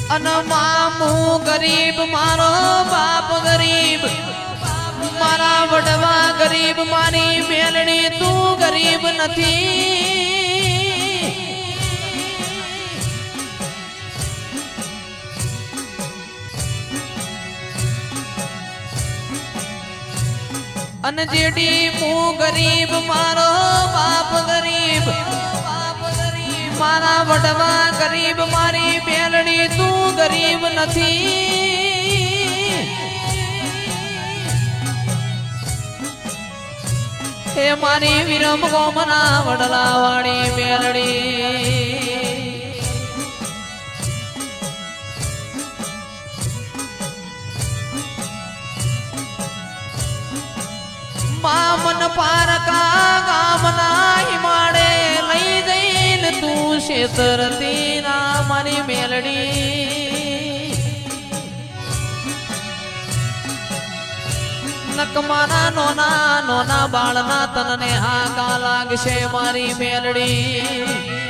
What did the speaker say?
અન મામુ ગરીબ મારો બાપ ગરીબ મારા વડવા ગરીબ મારી મેલડી તું ગરીબ નથી અન જેડી હું ગરીબ મારો બાપ ગરીબ મારા વડવા ગરીબ મારી મેલડી તું ગરીબ નથી હે મારી વિરમ ગોમના વડલા વાળી મેલડી મામન પારકા ગામના હિમાડે લઈ જઈને તું શેતરતી ના મારી મેલડી નકમાના નોના નોના બાળના તનને હાકા લાગશે મારી મેલડી